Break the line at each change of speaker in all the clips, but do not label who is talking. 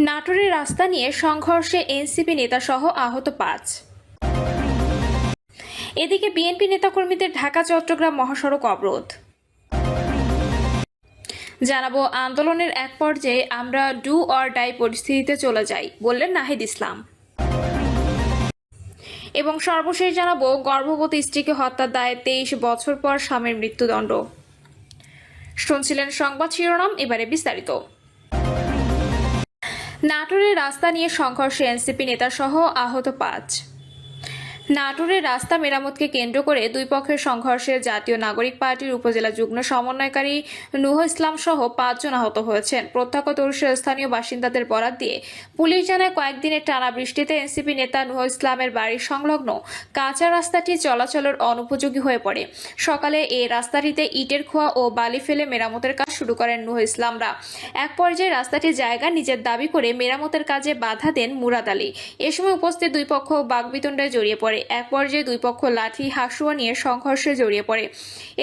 নাটোরের রাস্তা নিয়ে সংঘর্ষে এনসিপি নেতাসহ আহত 5। এদিকে বিএনপি নেতাকর্মীদের ঢাকা চট্টগ্রাম মহাসড়ক অবরোধ। জানাবো, আন্দোলনের এক পর্যায়ে আমরা ডু অর ডাই পরিস্থিতিতে চলে যাই বললেন নাহিদ ইসলাম। এবং সর্বশেষ জানাবো, গর্ভবতী স্ত্রীকে হত্যার দায়ে 23 বছর পর স্বামীর মৃত্যুদণ্ড। শুনছিলেন সংবাদ শিরোনাম, এবারে বিস্তারিত। নাটোরের রাস্তা নিয়ে সংঘর্ষে এনসিপি নেতাসহ আহত 5। নাটোরের রাস্তা মেরামতকে কেন্দ্র করে দুই পক্ষের সংঘর্ষে জাতীয় নাগরিক পার্টির উপজেলা যুগ্ম সমন্বয়কারী নুহ ইসলাম সহ 5 জন আহত হয়েছেন। প্রত্যক্ষদর্শী স্থানীয় বাসিন্দাদের বরাত দিয়ে পুলিশ জানায়, কয়েকদিনের টানা বৃষ্টিতে এনসিপি নেতা নুহ ইসলামের বাড়ির সংলগ্ন কাঁচা রাস্তাটি চলাচলের অনুপযোগী হয়ে পড়ে। সকালে এই রাস্তাটিতে ইটের খোয়া ও বালি ফেলে মেরামতের কাজ শুরু করেন নুহ ইসলামরা। এক পর্যায়ে রাস্তাটির জায়গা নিজের দাবি করে মেরামতের কাজে বাধা দেন মুরাদ আলী। এ সময় উপস্থিত দুই পক্ষ বাগবিতণ্ডায় জড়িয়ে পড়ে। এক পর্যায়ে দুই পক্ষ লাঠি হাঁসুয়া নিয়ে সংঘর্ষে জড়িয়ে পড়ে।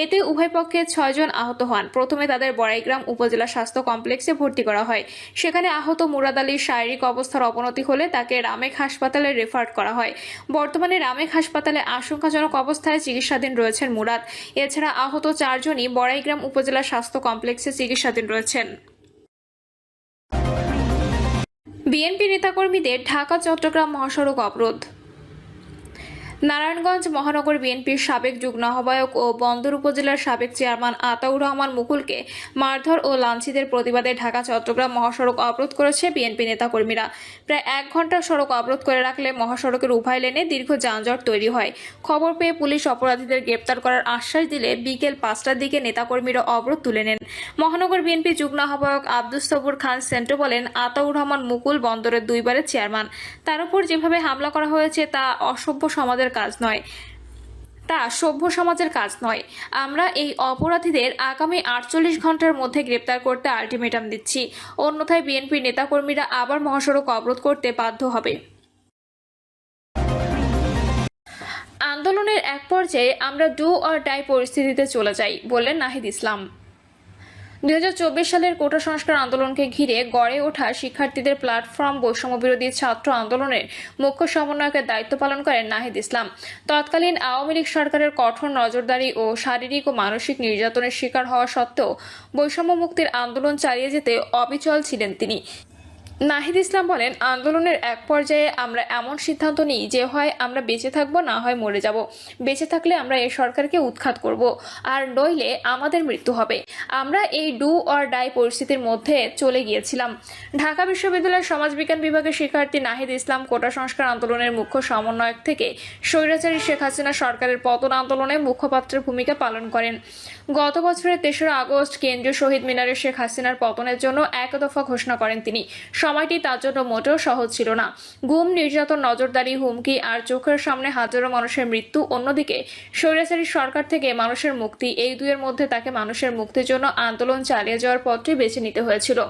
এতে উভয় পক্ষে 6 জন আহত হন। প্রথমে তাদের বড়াইগ্রাম উপজেলা স্বাস্থ্য কমপ্লেক্সে ভর্তি করা হয়। সেখানে আহত মুরাদ আলীর শারীরিক অবস্থার অবনতি হলে তাকে রামেক হাসপাতালে রেফার করা হয়। বর্তমানে রামেক হাসপাতালে আশঙ্কাজনক অবস্থায় চিকিৎসাধীন রয়েছেন মুরাদ। এছাড়া আহত 4 জনই বড়াইগ্রাম উপজেলা স্বাস্থ্য কমপ্লেক্সে চিকিৎসাধীন রয়েছেন। বিএনপি নেতাকর্মীদের ঢাকা চট্টগ্রাম মহাসড়ক অবরোধ। নারায়ণগঞ্জ মহানগর বিএনপির সাবেক যুগ্ম আহ্বায়ক ও বন্দর উপজেলার সাবেক চেয়ারম্যান আতাউর রহমান মুকুলকে মারধর ও লাঞ্ছিতের প্রতিবাদে ঢাকা চট্টগ্রাম মহাসড়ক অবরোধ করেছে বিএনপি নেতাকর্মীরা। প্রায় 1 ঘন্টা সড়ক অবরোধ করে রাখলে মহাসড়কের উভয় লেনে দীর্ঘ যানজট তৈরি হয়। খবর পেয়ে পুলিশ অপরাধীদের গ্রেপ্তার করার আশ্বাস দিলে বিকেল 5টার দিকে নেতাকর্মীরা অবরোধ তুলে নেন। মহানগর বিএনপি যুগ্ম আহ্বায়ক আব্দুস সবুর খান সেন্টু বলেন, আতাউর রহমান মুকুল বন্দরের 2 বারের চেয়ারম্যান। তার উপর যেভাবে হামলা করা হয়েছে তা অসভ্য সমাজের কাজ নয়, তা সভ্য সমাজের কাজ নয়। আমরা এই অপরাধীদের আগামী 48 ঘন্টার মধ্যে গ্রেপ্তার করতে আলটিমেটাম দিচ্ছি, অন্যথায় বিএনপি নেতাকর্মীরা আবার মহাসড়ক অবরোধ করতে বাধ্য হবে। আন্দোলনের এক পর্যায়ে আমরা ডু অর ডাই পরিস্থিতিতে চলে যাই বললেন নাহিদ ইসলাম। 2024 সালের কোটা সংস্কার আন্দোলনকে ঘিরে গড়ে ওঠা শিক্ষার্থীদের প্ল্যাটফর্ম বৈষম্যবিরোধী ছাত্র আন্দোলনের মুখ্য সমন্বয়কের দায়িত্ব পালন করেন নাহিদ ইসলাম। তৎকালীন আওয়ামী লীগ সরকারের কঠোর নজরদারি ও শারীরিক ও মানসিক নির্যাতনের শিকার হওয়া সত্ত্বেও বৈষম্য মুক্তির আন্দোলন চালিয়ে যেতে অবিচল ছিলেন তিনি। নাহিদ ইসলাম বলেন, আন্দোলনের এক পর্যায়ে আমরা এমন সিদ্ধান্ত নিই যে হয় আমরা বেঁচে থাকবো, না হয় মরে যাব। বেঁচে থাকলে আমরা এই সরকারকে উৎখাত করব, আর নইলে আমাদের মৃত্যু হবে। আমরা এই ডু অর ডাই পরিস্থিতির মধ্যে চলে গিয়েছিলাম। ঢাকা বিশ্ববিদ্যালয়ের সমাজবিজ্ঞান বিভাগের শিক্ষার্থী নাহিদ ইসলাম কোটা সংস্কার আন্দোলনের মুখ্য সমন্বয়ক থেকে স্বৈরাচারী শেখ হাসিনা সরকারের পতন আন্দোলনে মুখপাত্রের ভূমিকা পালন করেন। গত বছরের 3রা আগস্ট কেন্দ্রীয় শহীদ মিনারে শেখ হাসিনার পতনের জন্য 1 দফা ঘোষণা করেন তিনি। সময়টি তার জন্য মোটেও সহজ ছিল না। গুম, নির্যাতন, নজরদারি, হুমকি আর চোখের সামনে হাজারো মানুষের মৃত্যু, অন্যদিকে স্বৈরাচারী সরকার থেকে মানুষের মুক্তি, এই দুইয়ের মধ্যে তাকে মানুষের মুক্তির জন্য আন্দোলন চালিয়ে যাওয়ার পথটি বেছে নিতে হয়েছিল।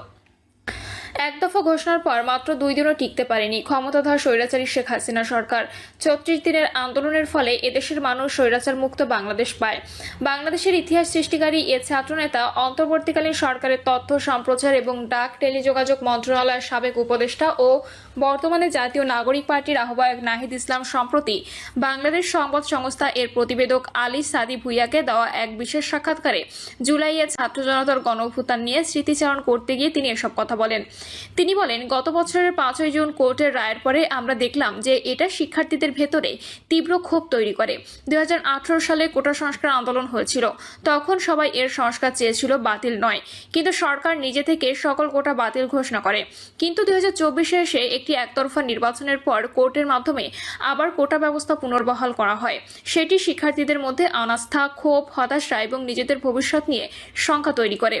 1 দফা ঘোষণার পর মাত্র 2 দিনও টিকতে পারেনি ক্ষমতাধর স্বৈরাচারী শেখ হাসিনা সরকার। 34 দিনের আন্দোলনের ফলে এদেশের মানুষ স্বৈরাচার মুক্ত বাংলাদেশ পায়। বাংলাদেশের ইতিহাস সৃষ্টিকারী এ ছাত্রনেতা অন্তর্বর্তীকালীন সরকারের তথ্য সম্প্রচার এবং ডাক টেলিযোগাযোগ মন্ত্রণালয়ের সাবেক উপদেষ্টা ও বর্তমানে জাতীয় নাগরিক পার্টির আহ্বায়ক নাহিদ ইসলাম সম্প্রতি বাংলাদেশ সংবাদ সংস্থা এর প্রতিবেদক আলী সাদি ভুইয়াকে দেওয়া এক বিশেষ সাক্ষাৎকারে জুলাইয়ে ছাত্র জনতার গণঅভ্যুত্থান নিয়ে স্মৃতিচারণ করতে গিয়ে তিনি এসব কথা বলেন। তিনি বলেন, গত বছরের 5ই জুন কোর্টের রায়ের পরে আমরা দেখলাম যে এটা শিক্ষার্থীদের ভেতরে তীব্র ক্ষোভ তৈরি করে। 2018 সালে কোটা সংস্কার আন্দোলন হয়েছিল, তখন সবাই এর সংস্কার চেয়েছিল, বাতিল নয়। কিন্তু সরকার নিজে থেকে সকল কোটা বাতিল ঘোষণা করে। কিন্তু 2024-এ এসে একটি একতরফা নির্বাচনের পর কোর্টের মাধ্যমে আবার কোটা ব্যবস্থা পুনর্বহাল করা হয়। সেটি শিক্ষার্থীদের মধ্যে অনাস্থা, ক্ষোভ, হতাশা এবং নিজেদের ভবিষ্যৎ নিয়ে শঙ্কা তৈরি করে।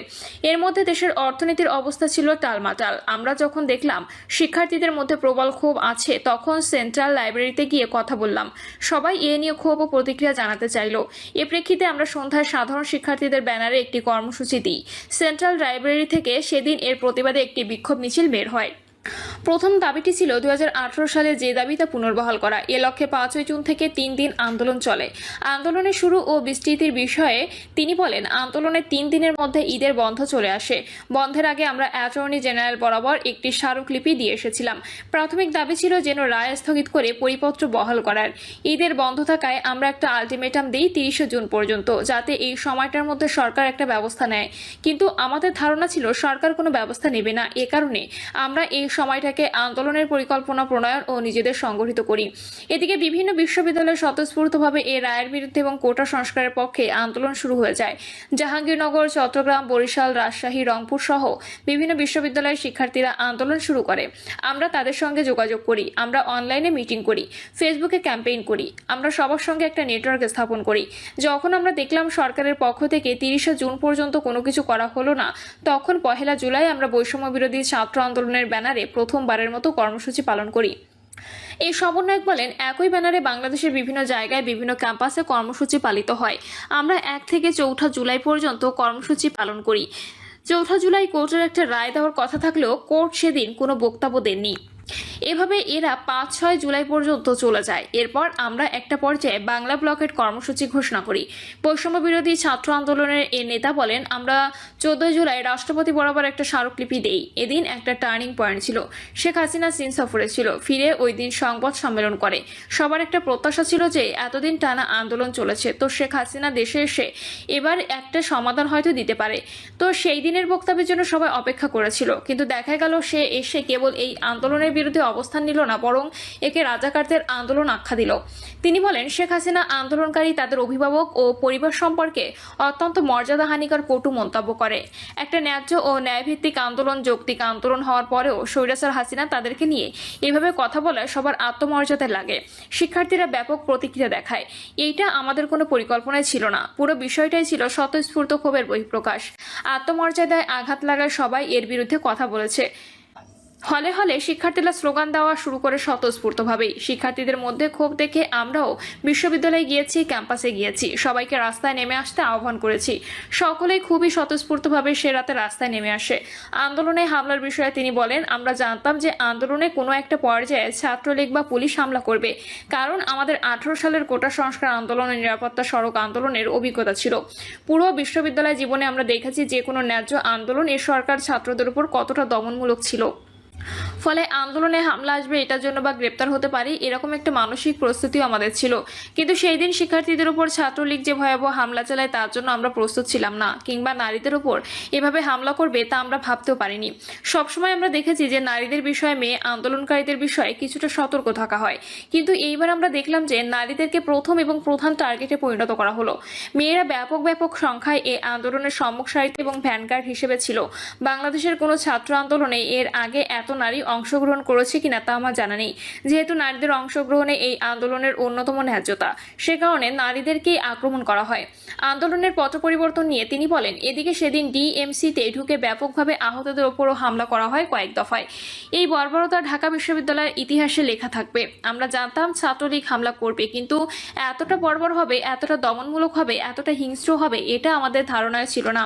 এর মধ্যে দেশের অর্থনীতির অবস্থা ছিল টালমাটাল। আমরা যখন দেখলাম শিক্ষার্থীদের মধ্যে প্রবল ক্ষোভ আছে, তখন সেন্ট্রাল লাইব্রেরিতে গিয়ে কথা বললাম। সবাই এ নিয়ে ক্ষোভ ও প্রতিক্রিয়া জানাতে চাইল। এ প্রেক্ষিতে আমরা সন্ধ্যায় সাধারণ শিক্ষার্থীদের ব্যানারে একটি কর্মসূচি দিই। সেন্ট্রাল লাইব্রেরি থেকে সেদিন এর প্রতিবাদে একটি বিক্ষোভ মিছিল বের হয়। প্রথম দাবিটি ছিল 2018 সালে যে দাবি তা পুনর্বহাল করা। এ লক্ষ্যে 5 জুন থেকে 3 দিন আন্দোলন চলে। আন্দোলনের শুরু ও বিস্তৃতির বিষয়ে তিনি বলেন, আন্দোলনের 3 দিনের মধ্যে ঈদের বন্ধ চলে আসে। বন্ধের আগে আমরা অ্যাটর্নি জেনারেল বরাবর একটি স্মারকলিপি দিয়ে এসেছিলাম। প্রাথমিক দাবি ছিল যেন রায় স্থগিত করে পরিপত্র বহাল করার। ঈদের বন্ধ থাকায় আমরা একটা আলটিমেটাম দিই 30 জুন পর্যন্ত, যাতে এই সময়টার মধ্যে সরকার একটা ব্যবস্থা নেয়। কিন্তু আমাদের ধারণা ছিল সরকার কোনো ব্যবস্থা নেবে না। এ কারণে আমরা এই সময়টাকে আন্দোলনের পরিকল্পনা প্রণয়ন ও নিজেদের সংগঠিত করি। এদিকে বিভিন্ন বিশ্ববিদ্যালয়ে স্বতঃস্ফূর্তভাবে এই রায়ের বিরুদ্ধে এবং কোটা সংস্কারের পক্ষে আন্দোলন শুরু হয়ে যায়। জাহাঙ্গীরনগর, চট্টগ্রাম, বরিশাল, রাজশাহী, রংপুর সহ বিভিন্ন বিশ্ববিদ্যালয়ের শিক্ষার্থীরা আন্দোলন শুরু করে। আমরা তাদের সঙ্গে যোগাযোগ করি, আমরা অনলাইনে মিটিং করি, ফেসবুকে ক্যাম্পেইন করি, আমরা সবার সঙ্গে একটা নেটওয়ার্ক স্থাপন করি। যখন আমরা দেখলাম সরকারের পক্ষ থেকে 30 জুন পর্যন্ত কোনো কিছু করা হলো না, তখন 1 জুলাই আমরা বৈষম্য বিরোধী ছাত্র আন্দোলনের ব্যানারে প্রথমবারের মতো কর্মসূচি পালন করি। এই সমন্বয়ক বলেন, একই ব্যানারে বাংলাদেশের বিভিন্ন জায়গায় বিভিন্ন ক্যাম্পাসে কর্মসূচি পালিত হয়। আমরা 1 থেকে 4 জুলাই পর্যন্ত কর্মসূচি পালন করি। 4 জুলাই কোর্টের একটা রায় দেওয়ার কথা থাকলেও কোর্ট সেদিন কোনো বক্তব্য দেননি। এভাবে এরা 5-6 জুলাই পর্যন্ত চলে যায়। এরপর আমরা একটা পর্যায়ে বাংলা ব্লকের কর্মসূচি ঘোষণা করি। বৈষম্য বিরোধী ছাত্র আন্দোলনের এ নেতা বলেন, আমরা 14 জুলাই রাষ্ট্রপতি বরাবর একটা স্মারকলিপি দেই। এদিন একটা টার্নিং পয়েন্ট ছিল। শেখ হাসিনা চীন সফরে ছিল, ফিরে ওই দিন সংবাদ সম্মেলন করে। সবার একটা প্রত্যাশা ছিল যে এতদিন টানা আন্দোলন চলেছে, তো শেখ হাসিনা দেশে এসে এবার একটা সমাধান হয়তো দিতে পারে। তো সেই দিনের বক্তব্যের জন্য সবাই অপেক্ষা করেছিল, কিন্তু দেখা গেল সে এসে কেবল এই আন্দোলনের বিরুদ্ধে অবস্থান নিল না, বরং একে রাজাকারদের আন্দোলন আখ্যা দিল। তিনি বলেন, শেখ হাসিনা আন্দোলনকারী, তাদের অভিভাবক ও পরিবার সম্পর্কে অত্যন্ত মর্যাদাহানিকর কটু মন্তব্য করে। একটা ন্যায্য ও ন্যায়ভিত্তিক আন্দোলন, যৌক্তিক আন্দোলন হওয়ার পরেও স্বৈরাচার হাসিনা তাদেরকে নিয়ে এভাবে কথা বলায় সবার আত্মমর্যাদায় লাগে। শিক্ষার্থীরা ব্যাপক প্রতিক্রিয়া দেখায়। এইটা আমাদের কোনো পরিকল্পনায় ছিল না। পুরো বিষয়টাই ছিল স্বতঃস্ফূর্ত ক্ষোভের বহিঃপ্রকাশ। আত্মমর্যাদায় আঘাত লাগায় সবাই এর বিরুদ্ধে কথা বলেছে। হলে হলে শিক্ষার্থীরা স্লোগান দেওয়া শুরু করে স্বতঃস্ফূর্তভাবেই। শিক্ষার্থীদের মধ্যে ক্ষোভ দেখে আমরাও বিশ্ববিদ্যালয়ে গিয়েছি, ক্যাম্পাসে গিয়েছি, সবাইকে রাস্তায় নেমে আসতে আহ্বান করেছি। সকলেই খুবই স্বতঃস্ফূর্তভাবে সে রাতে রাস্তায় নেমে আসে। আন্দোলনে হামলার বিষয়ে তিনি বলেন, আমরা জানতাম যে আন্দোলনে কোনো একটা পর্যায়ে ছাত্রলীগ বা পুলিশ হামলা করবে, কারণ আমাদের 18 সালের কোটা সংস্কার আন্দোলন ও নিরাপত্তা সড়ক আন্দোলনের অভিজ্ঞতা ছিল। পুরো বিশ্ববিদ্যালয় জীবনে আমরা দেখেছি যে কোনো ন্যায্য আন্দোলন এ সরকার ছাত্রদের উপর কতটা দমনমূলক ছিল। ফলে আন্দোলনে হামলা আসবে এটার জন্য বা গ্রেপ্তার হতে পারি, এরকম একটা মানসিক প্রস্তুতিও আমাদের ছিল। কিন্তু সেই দিন শিক্ষার্থীদের উপর ছাত্রলীগ যে ভয়াবহ হামলা চালায় তার জন্য আমরা প্রস্তুত ছিলাম না, কিংবা নারীদের উপর এভাবে হামলা করবে তা আমরা ভাবতেও পারিনি। সবসময় আমরা দেখেছি যে নারীদের বিষয়ে, মেয়ে আন্দোলনকারীদের বিষয়ে কিছুটা সতর্ক থাকা হয়, কিন্তু এইবার আমরা দেখলাম যে নারীদেরকে প্রথম এবং প্রধান টার্গেটে পরিণত করা হলো। মেয়েরা ব্যাপক সংখ্যায় এই আন্দোলনের সম্মুখ সারিতে এবং ভ্যানগার্ড হিসেবে ছিল। বাংলাদেশের কোনো ছাত্র আন্দোলনে এর আগে এত নারী অংশগ্রহণ করেছে কিনা তা আমার জানা নেই। যেহেতু নারীদের অংশগ্রহণে এই আন্দোলনের অন্যতম ন্যায্যতা, সে কারণে নারীদেরকেই আক্রমণ করা হয়। আন্দোলনের পথ পরিবর্তন নিয়ে তিনি বলেন, এদিকে সেদিন ডিএমসিতে ঢুকে ব্যাপকভাবে আহতদের ওপরও হামলা করা হয় কয়েক দফায়। এই বর্বরতা ঢাকা বিশ্ববিদ্যালয়ের ইতিহাসে লেখা থাকবে। আমরা জানতাম ছাত্রলীগ হামলা করবে, কিন্তু এতটা বর্বর হবে, এতটা দমনমূলক হবে, এতটা হিংস্র হবে, এটা আমাদের ধারণায় ছিল না।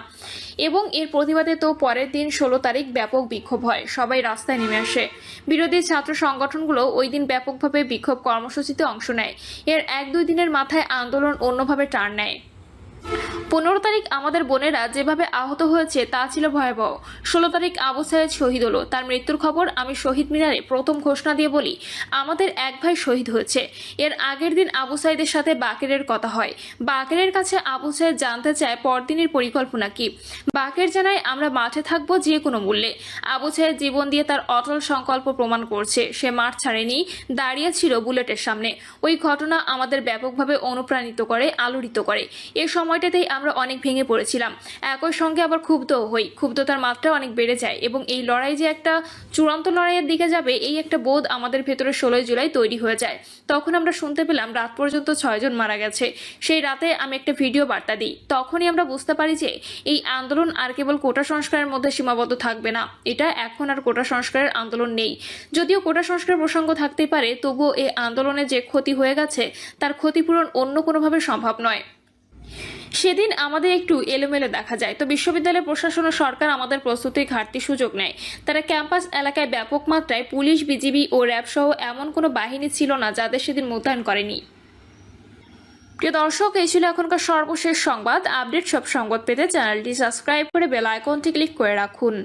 এবং এর প্রতিবাদে তো পরের দিন 16 তারিখ ব্যাপক বিক্ষোভ হয়, সবাই রাস্তায় নেমে আসে। বিরোধী ছাত্র সংগঠনগুলো ওই দিন ব্যাপকভাবে বিক্ষোভ কর্মসূচিতে অংশ নেয়। এর 1-2 দিনের মাথায় আন্দোলন অন্যভাবে টার্ন নেয়। 15 তারিখ আমাদের বোনেরা যেভাবে আহত হয়েছে তা ছিল ভয়াবহ। 16 তারিখ আবু সাইদ শহীদ হলো। তার মৃত্যুর খবর আমি শহীদ মিনারে প্রথম ঘোষণা দিয়ে বলি, আমাদের এক ভাই শহীদ হয়েছে। এর আগের দিন আবু সাইদের সাথে বাকেরের কথা হয়। বাকেরের কাছে আবু সাইদ জানতে চায় পরদিনের পরিকল্পনা কি। বাকের জানায়, আমরা মাঠে থাকবো যে কোনো মূল্যে। আবু সাইদ জীবন দিয়ে তার অটল সংকল্প প্রমাণ করছে। সে মাঠ ছাড়েনি, দাঁড়িয়ে ছিল বুলেটের সামনে। ওই ঘটনা আমাদের ব্যাপকভাবে অনুপ্রাণিত করে, আলোড়িত করে। এ সময়টাতেই আমরা অনেক ভেঙে পড়েছিলাম। একই সঙ্গে আবার ক্ষুব্ধও হই। ক্ষুব্ধতার মাত্রা অনেক বেড়ে যায় এবং এই লড়াই যে একটা চূড়ান্ত লড়াইয়ের দিকে যাবে, এই একটা বোধ আমাদের ভেতরে 16 জুলাই তৈরি হয়ে যায়। তখন আমরা শুনতে পেলাম রাত পর্যন্ত 6 জন মারা গেছে। সেই রাতে আমি একটা ভিডিও বার্তা দিই। তখনই আমরা বুঝতে পারি যে এই আন্দোলন আর কেবল কোটা সংস্কারের মধ্যে সীমাবদ্ধ থাকবে না। এটা এখন আর কোটা সংস্কারের আন্দোলন নেই। যদিও কোটা সংস্কার প্রসঙ্গ থাকতেই পারে, তবুও এই আন্দোলনে যে ক্ষতি হয়ে গেছে তার ক্ষতিপূরণ অন্য কোনোভাবে সম্ভব নয়। সেদিন আমাদের একটু এলোমেলো দেখা যায়। তো বিশ্ববিদ্যালয় প্রশাসন ও সরকার আমাদের প্রস্তুতির ঘাটতি সুযোগ নেয়। তারা ক্যাম্পাস এলাকায় ব্যাপক মাত্রায় পুলিশ, বিজিবি ও র্যাব সহ এমন কোনো বাহিনী ছিল না যাদের সেদিন মোতায়েন করেনি। প্রিয় দর্শক, এই ছিল এখনকার সর্বশেষ সংবাদ। আপডেট সব সংবাদ পেতে চ্যানেলটি সাবস্ক্রাইব করে বেল আইকনটি ক্লিক করে রাখুন।